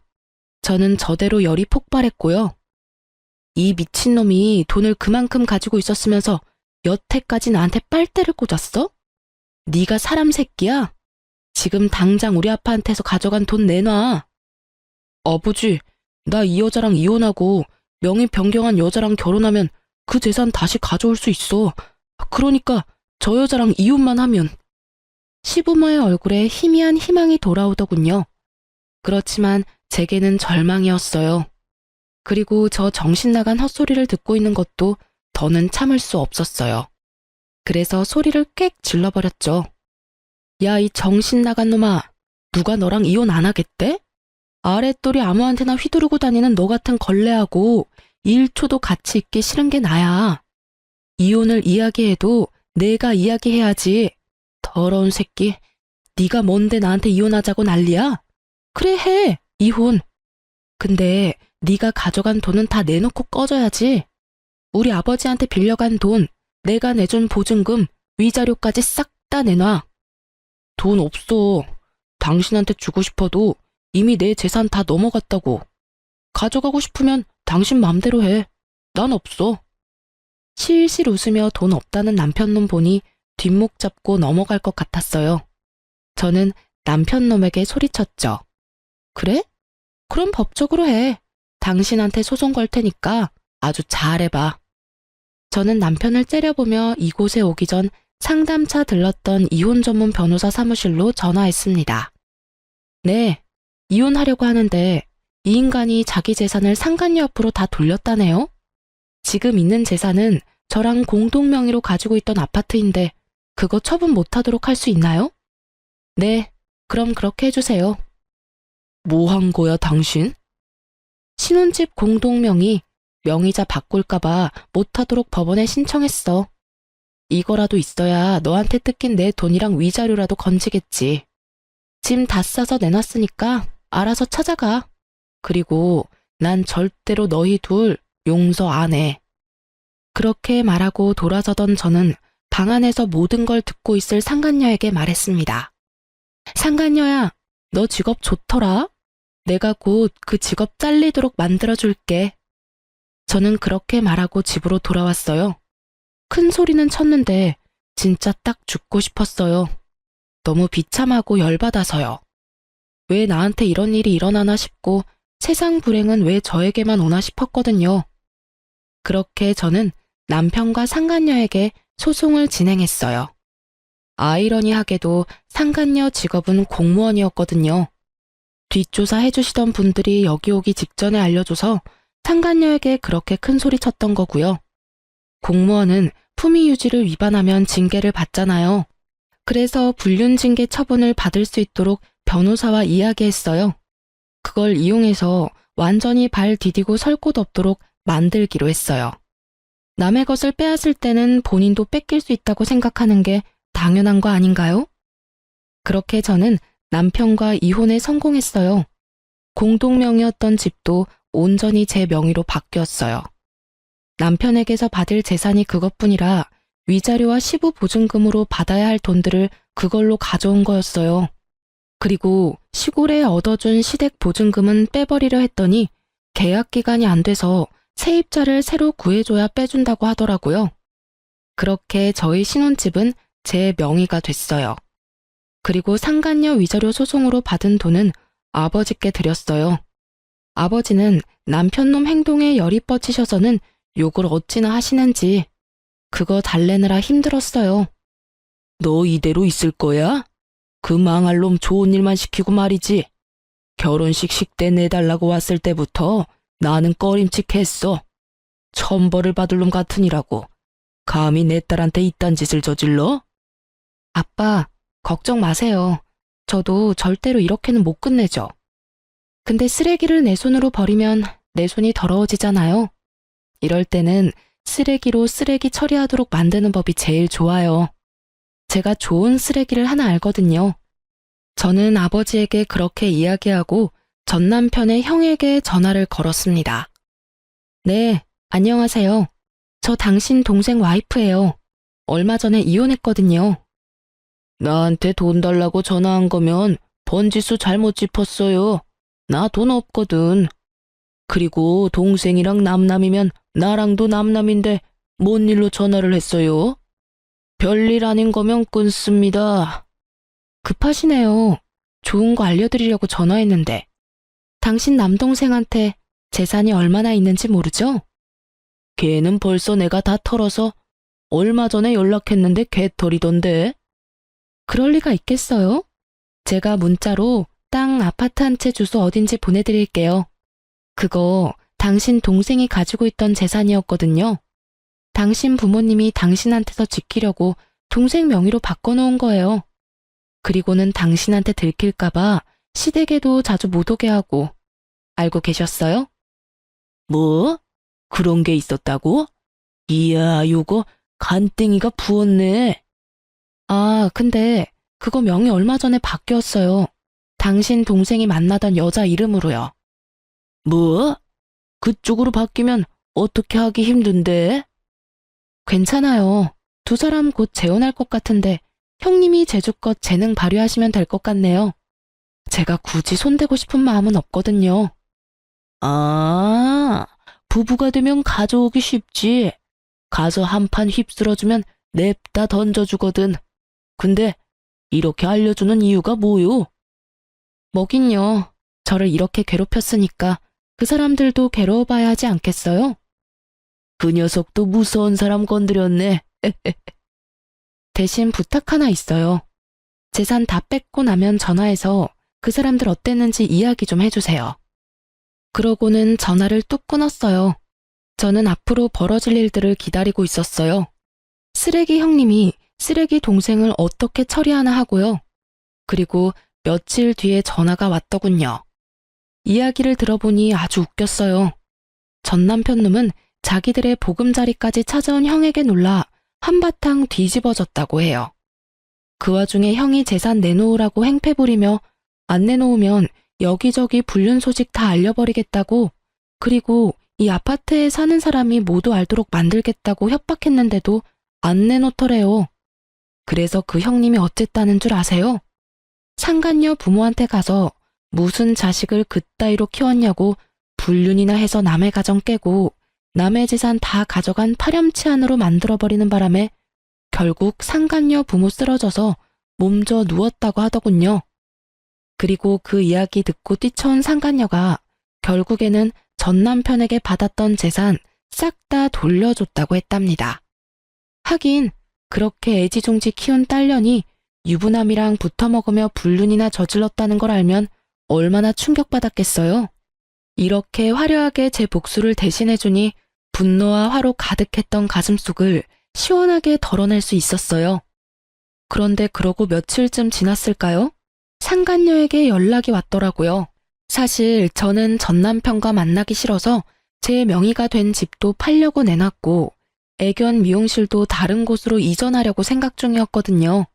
저는 저대로 열이 폭발했고요. 이 미친놈이 돈을 그만큼 가지고 있었으면서 여태까지 나한테 빨대를 꽂았어? 네가 사람 새끼야? 지금 당장 우리 아빠한테서 가져간 돈 내놔. 아버지, 나 이 여자랑 이혼하고 명의 변경한 여자랑 결혼하면 그 재산 다시 가져올 수 있어. 그러니까 저 여자랑 이혼만 하면. 시부모의 얼굴에 희미한 희망이 돌아오더군요. 그렇지만 제게는 절망이었어요. 그리고 저 정신 나간 헛소리를 듣고 있는 것도 더는 참을 수 없었어요. 그래서 소리를 꽥 질러버렸죠. 야, 이 정신 나간 놈아. 누가 너랑 이혼 안 하겠대? 아랫돌이 아무한테나 휘두르고 다니는 너 같은 걸레하고 1초도 같이 있기 싫은 게 나야. 이혼을 이야기해도 내가 이야기해야지. 더러운 새끼. 네가 뭔데 나한테 이혼하자고 난리야? 그래 해. 이혼. 근데 네가 가져간 돈은 다 내놓고 꺼져야지. 우리 아버지한테 빌려간 돈, 내가 내준 보증금, 위자료까지 싹 다 내놔. 돈 없어. 당신한테 주고 싶어도 이미 내 재산 다 넘어갔다고. 가져가고 싶으면 당신 맘대로 해. 난 없어. 실실 웃으며 돈 없다는 남편놈 보니 뒷목 잡고 넘어갈 것 같았어요. 저는 남편놈에게 소리쳤죠. 그래? 그럼 법적으로 해. 당신한테 소송 걸 테니까 아주 잘해봐. 저는 남편을 째려보며 이곳에 오기 전 상담차 들렀던 이혼 전문 변호사 사무실로 전화했습니다. 네, 이혼하려고 하는데 이 인간이 자기 재산을 상간녀 앞으로 다 돌렸다네요. 지금 있는 재산은 저랑 공동 명의로 가지고 있던 아파트인데 그거 처분 못하도록 할 수 있나요? 네, 그럼 그렇게 해주세요. 뭐 한 거야, 당신? 신혼집 공동 명의, 명의자 바꿀까봐 못하도록 법원에 신청했어. 이거라도 있어야 너한테 뜯긴 내 돈이랑 위자료라도 건지겠지. 짐 다 싸서 내놨으니까 알아서 찾아가. 그리고 난 절대로 너희 둘 용서 안 해. 그렇게 말하고 돌아서던 저는 방 안에서 모든 걸 듣고 있을 상간녀에게 말했습니다. 상간녀야, 너 직업 좋더라? 내가 곧 그 직업 잘리도록 만들어줄게. 저는 그렇게 말하고 집으로 돌아왔어요. 큰 소리는 쳤는데 진짜 딱 죽고 싶었어요. 너무 비참하고 열받아서요. 왜 나한테 이런 일이 일어나나 싶고 세상 불행은 왜 저에게만 오나 싶었거든요. 그렇게 저는 남편과 상간녀에게 소송을 진행했어요. 아이러니하게도 상간녀 직업은 공무원이었거든요. 뒷조사 해주시던 분들이 여기 오기 직전에 알려줘서 상간녀에게 그렇게 큰 소리 쳤던 거고요. 공무원은 품위 유지를 위반하면 징계를 받잖아요. 그래서 불륜징계 처분을 받을 수 있도록 변호사와 이야기했어요. 그걸 이용해서 완전히 발 디디고 설 곳 없도록 만들기로 했어요. 남의 것을 빼앗을 때는 본인도 뺏길 수 있다고 생각하는 게 당연한 거 아닌가요? 그렇게 저는 남편과 이혼에 성공했어요. 공동명의였던 집도 온전히 제 명의로 바뀌었어요. 남편에게서 받을 재산이 그것뿐이라 위자료와 시부 보증금으로 받아야 할 돈들을 그걸로 가져온 거였어요. 그리고 시골에 얻어준 시댁 보증금은 빼버리려 했더니 계약 기간이 안 돼서 세입자를 새로 구해줘야 빼준다고 하더라고요. 그렇게 저희 신혼집은 제 명의가 됐어요. 그리고 상간녀 위자료 소송으로 받은 돈은 아버지께 드렸어요. 아버지는 남편놈 행동에 열이 뻗치셔서는 욕을 어찌나 하시는지 그거 달래느라 힘들었어요. 너 이대로 있을 거야? 그 망할 놈 좋은 일만 시키고 말이지. 결혼식 식대 내달라고 왔을 때부터 나는 꺼림칙했어. 천벌을 받을 놈 같으니라고. 감히 내 딸한테 이딴 짓을 저질러? 아빠, 걱정 마세요. 저도 절대로 이렇게는 못 끝내죠. 근데 쓰레기를 내 손으로 버리면 내 손이 더러워지잖아요. 이럴 때는 쓰레기로 쓰레기 처리하도록 만드는 법이 제일 좋아요. 제가 좋은 쓰레기를 하나 알거든요. 저는 아버지에게 그렇게 이야기하고 전 남편의 형에게 전화를 걸었습니다. 네, 안녕하세요. 저 당신 동생 와이프예요. 얼마 전에 이혼했거든요. 나한테 돈 달라고 전화한 거면 번지수 잘못 짚었어요. 나 돈 없거든. 그리고 동생이랑 남남이면 나랑도 남남인데 뭔 일로 전화를 했어요? 별일 아닌 거면 끊습니다. 급하시네요. 좋은 거 알려드리려고 전화했는데. 당신 남동생한테 재산이 얼마나 있는지 모르죠? 걔는 벌써 내가 다 털어서 얼마 전에 연락했는데 개털이던데. 그럴 리가 있겠어요? 제가 문자로 땅 아파트 한 채 주소 어딘지 보내드릴게요. 그거 당신 동생이 가지고 있던 재산이었거든요. 당신 부모님이 당신한테서 지키려고 동생 명의로 바꿔놓은 거예요. 그리고는 당신한테 들킬까봐 시댁에도 자주 못 오게 하고. 알고 계셨어요? 뭐? 그런 게 있었다고? 이야, 요거 간땡이가 부었네. 아, 근데 그거 명의 얼마 전에 바뀌었어요. 당신 동생이 만나던 여자 이름으로요. 뭐? 그쪽으로 바뀌면 어떻게 하기 힘든데? 괜찮아요. 두 사람 곧 재혼할 것 같은데 형님이 제주껏 재능 발휘하시면 될 것 같네요. 제가 굳이 손대고 싶은 마음은 없거든요. 아, 부부가 되면 가져오기 쉽지. 가서 한 판 휩쓸어주면 냅다 던져주거든. 근데 이렇게 알려주는 이유가 뭐요? 뭐긴요. 저를 이렇게 괴롭혔으니까 그 사람들도 괴로워봐야 하지 않겠어요? 그 녀석도 무서운 사람 건드렸네. 대신 부탁 하나 있어요. 재산 다 뺏고 나면 전화해서 그 사람들 어땠는지 이야기 좀 해주세요. 그러고는 전화를 뚝 끊었어요. 저는 앞으로 벌어질 일들을 기다리고 있었어요. 쓰레기 형님이 쓰레기 동생을 어떻게 처리하나 하고요. 그리고 며칠 뒤에 전화가 왔더군요. 이야기를 들어보니 아주 웃겼어요. 전 남편 놈은 자기들의 보금자리까지 찾아온 형에게 놀라 한바탕 뒤집어졌다고 해요. 그 와중에 형이 재산 내놓으라고 행패 부리며 안 내놓으면 여기저기 불륜 소식 다 알려버리겠다고, 그리고 이 아파트에 사는 사람이 모두 알도록 만들겠다고 협박했는데도 안 내놓더래요. 그래서 그 형님이 어쨌다는 줄 아세요? 상간녀 부모한테 가서 무슨 자식을 그따위로 키웠냐고 불륜이나 해서 남의 가정 깨고 남의 재산 다 가져간 파렴치한으로 만들어버리는 바람에 결국 상간녀 부모 쓰러져서 몸져 누웠다고 하더군요. 그리고 그 이야기 듣고 뛰쳐온 상간녀가 결국에는 전 남편에게 받았던 재산 싹 다 돌려줬다고 했답니다. 하긴 그렇게 애지중지 키운 딸년이 유부남이랑 붙어먹으며 불륜이나 저질렀다는 걸 알면 얼마나 충격받았겠어요. 이렇게 화려하게 제 복수를 대신해주니 분노와 화로 가득했던 가슴속을 시원하게 덜어낼 수 있었어요. 그런데 그러고 며칠쯤 지났을까요? 상간녀에게 연락이 왔더라고요. 사실 저는 전 남편과 만나기 싫어서 제 명의가 된 집도 팔려고 내놨고 애견 미용실도 다른 곳으로 이전하려고 생각 중이었거든요.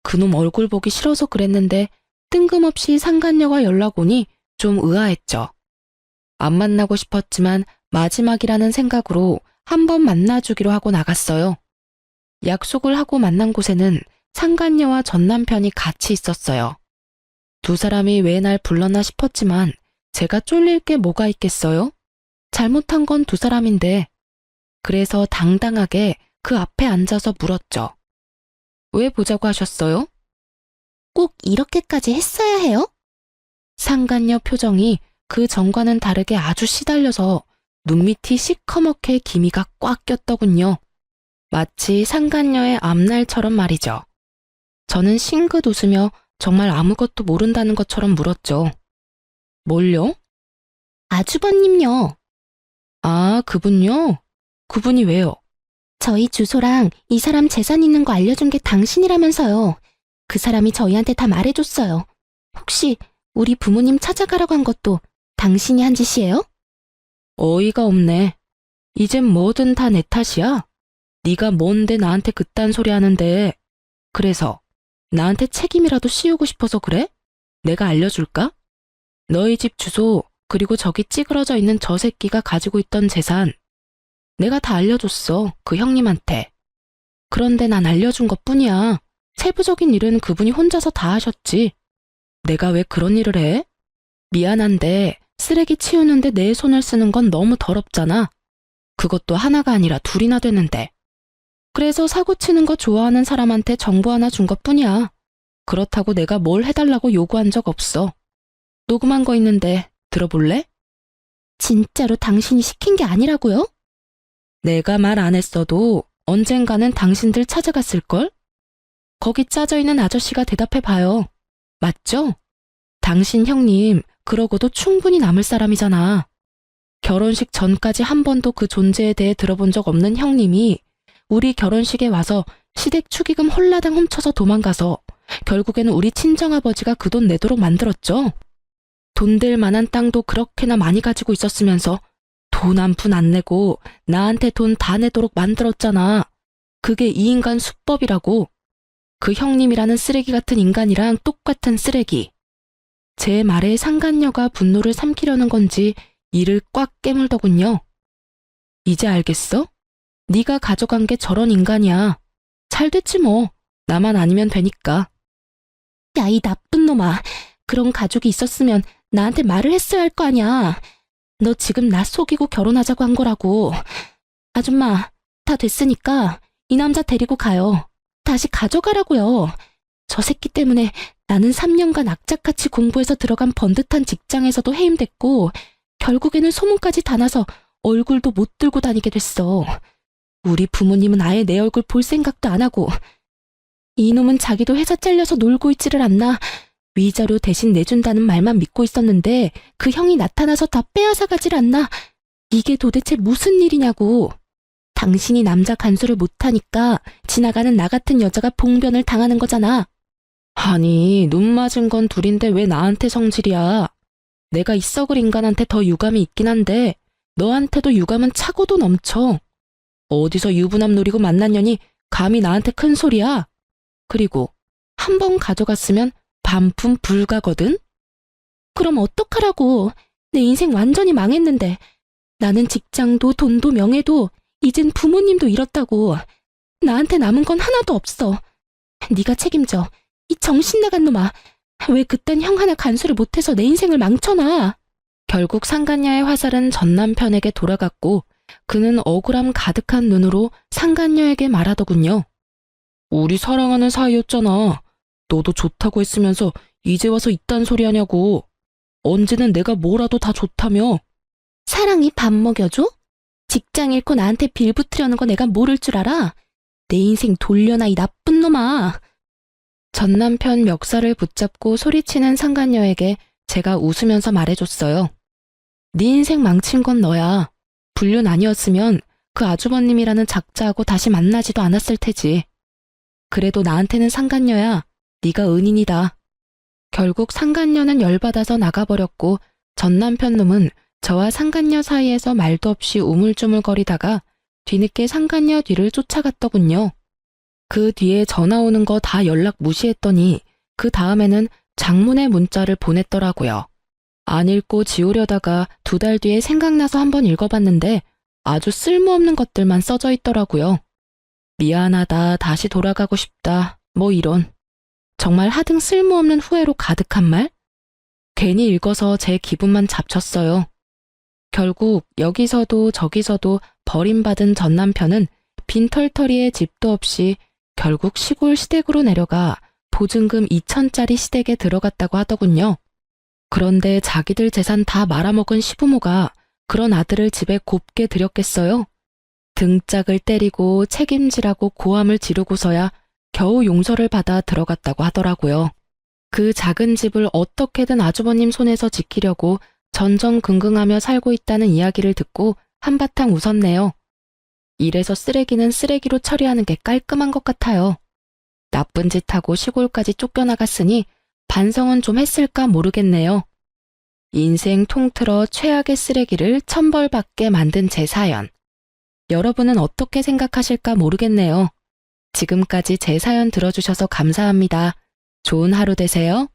그놈 얼굴 보기 싫어서 그랬는데 뜬금없이 상간녀가 연락 오니 좀 의아했죠. 안 만나고 싶었지만 마지막이라는 생각으로 한번 만나주기로 하고 나갔어요. 약속을 하고 만난 곳에는 상간녀와 전 남편이 같이 있었어요. 두 사람이 왜 날 불렀나 싶었지만 제가 쫄릴 게 뭐가 있겠어요? 잘못한 건 두 사람인데. 그래서 당당하게 그 앞에 앉아서 물었죠. 왜 보자고 하셨어요? 꼭 이렇게까지 했어야 해요? 상간녀 표정이 그 전과는 다르게 아주 시달려서 눈밑이 시커멓게 기미가 꽉 꼈더군요. 마치 상간녀의 앞날처럼 말이죠. 저는 싱긋 웃으며 정말 아무것도 모른다는 것처럼 물었죠. 뭘요? 아주버님요. 아, 그분요? 그분이 왜요? 저희 주소랑 이 사람 재산 있는 거 알려준 게 당신이라면서요. 그 사람이 저희한테 다 말해줬어요. 혹시 우리 부모님 찾아가라고 한 것도 당신이 한 짓이에요? 어이가 없네. 이젠 뭐든 다 내 탓이야? 네가 뭔데 나한테 그딴 소리 하는데. 그래서 나한테 책임이라도 씌우고 싶어서 그래? 내가 알려줄까? 너희 집 주소 그리고 저기 찌그러져 있는 저 새끼가 가지고 있던 재산 내가 다 알려줬어, 그 형님한테. 그런데 난 알려준 것뿐이야. 세부적인 일은 그분이 혼자서 다 하셨지. 내가 왜 그런 일을 해? 미안한데 쓰레기 치우는데 내 손을 쓰는 건 너무 더럽잖아. 그것도 하나가 아니라 둘이나 되는데. 그래서 사고 치는 거 좋아하는 사람한테 정보 하나 준 것뿐이야. 그렇다고 내가 뭘 해달라고 요구한 적 없어. 녹음한 거 있는데 들어볼래? 진짜로 당신이 시킨 게 아니라고요? 내가 말 안 했어도 언젠가는 당신들 찾아갔을걸? 거기 짜져있는 아저씨가 대답해봐요. 맞죠? 당신 형님 그러고도 충분히 남을 사람이잖아. 결혼식 전까지 한 번도 그 존재에 대해 들어본 적 없는 형님이 우리 결혼식에 와서 시댁 축의금 홀라당 훔쳐서 도망가서 결국에는 우리 친정아버지가 그 돈 내도록 만들었죠. 돈 될 만한 땅도 그렇게나 많이 가지고 있었으면서 돈 한 푼 안 내고 나한테 돈 다 내도록 만들었잖아. 그게 이 인간 수법이라고. 그 형님이라는 쓰레기 같은 인간이랑 똑같은 쓰레기. 제 말에 상간녀가 분노를 삼키려는 건지 이를 꽉 깨물더군요. 이제 알겠어? 네가 가져간 게 저런 인간이야. 잘 됐지 뭐. 나만 아니면 되니까. 야, 이 나쁜 놈아. 그런 가족이 있었으면 나한테 말을 했어야 할 거 아니야. 너 지금 나 속이고 결혼하자고 한 거라고. 아줌마, 다 됐으니까 이 남자 데리고 가요. 다시 가져가라고요. 저 새끼 때문에 나는 3년간 악착같이 공부해서 들어간 번듯한 직장에서도 해임됐고 결국에는 소문까지 다 나서 얼굴도 못 들고 다니게 됐어. 우리 부모님은 아예 내 얼굴 볼 생각도 안 하고. 이놈은 자기도 회사 잘려서 놀고 있지를 않나. 위자료 대신 내준다는 말만 믿고 있었는데 그 형이 나타나서 다 빼앗아가질 않나. 이게 도대체 무슨 일이냐고. 당신이 남자 간수를 못하니까 지나가는 나 같은 여자가 봉변을 당하는 거잖아. 아니, 눈 맞은 건 둘인데 왜 나한테 성질이야. 내가 이 썩을 인간한테 더 유감이 있긴 한데 너한테도 유감은 차고도 넘쳐. 어디서 유부남 노리고 만난 년이 감히 나한테 큰 소리야. 그리고 한 번 가져갔으면 반품 불가거든? 그럼 어떡하라고. 내 인생 완전히 망했는데. 나는 직장도 돈도 명예도 이젠 부모님도 잃었다고. 나한테 남은 건 하나도 없어. 네가 책임져. 이 정신 나간 놈아. 왜 그딴 형 하나 간수를 못해서 내 인생을 망쳐놔? 결국 상간녀의 화살은 전 남편에게 돌아갔고 그는 억울함 가득한 눈으로 상간녀에게 말하더군요. 우리 사랑하는 사이였잖아. 너도 좋다고 했으면서 이제 와서 이딴 소리 하냐고. 언제는 내가 뭐라도 다 좋다며. 사랑이 밥 먹여줘? 직장 잃고 나한테 빌붙으려는 거 내가 모를 줄 알아? 내 인생 돌려놔 이 나쁜 놈아. 전 남편 멱살을 붙잡고 소리치는 상간녀에게 제가 웃으면서 말해줬어요. 네 인생 망친 건 너야. 불륜 아니었으면 그 아주버님이라는 작자하고 다시 만나지도 않았을 테지. 그래도 나한테는 상간녀야. 네가 은인이다. 결국 상간녀는 열받아서 나가버렸고 전 남편 놈은 저와 상간녀 사이에서 말도 없이 우물쭈물거리다가 뒤늦게 상간녀 뒤를 쫓아갔더군요. 그 뒤에 전화 오는 거 다 연락 무시했더니 그 다음에는 장문의 문자를 보냈더라고요. 안 읽고 지우려다가 2달 뒤에 생각나서 한번 읽어봤는데 아주 쓸모없는 것들만 써져 있더라고요. 미안하다, 다시 돌아가고 싶다, 뭐 이런. 정말 하등 쓸모없는 후회로 가득한 말? 괜히 읽어서 제 기분만 잡쳤어요. 결국 여기서도 저기서도 버림받은 전 남편은 빈털터리에 집도 없이 결국 시골 시댁으로 내려가 보증금 2천짜리 시댁에 들어갔다고 하더군요. 그런데 자기들 재산 다 말아먹은 시부모가 그런 아들을 집에 곱게 들였겠어요? 등짝을 때리고 책임지라고 고함을 지르고서야 겨우 용서를 받아 들어갔다고 하더라고요. 그 작은 집을 어떻게든 아주버님 손에서 지키려고 전전긍긍하며 살고 있다는 이야기를 듣고 한바탕 웃었네요. 이래서 쓰레기는 쓰레기로 처리하는 게 깔끔한 것 같아요. 나쁜 짓 하고 시골까지 쫓겨나갔으니 반성은 좀 했을까 모르겠네요. 인생 통틀어 최악의 쓰레기를 천벌받게 만든 제 사연. 여러분은 어떻게 생각하실까 모르겠네요. 지금까지 제 사연 들어주셔서 감사합니다. 좋은 하루 되세요.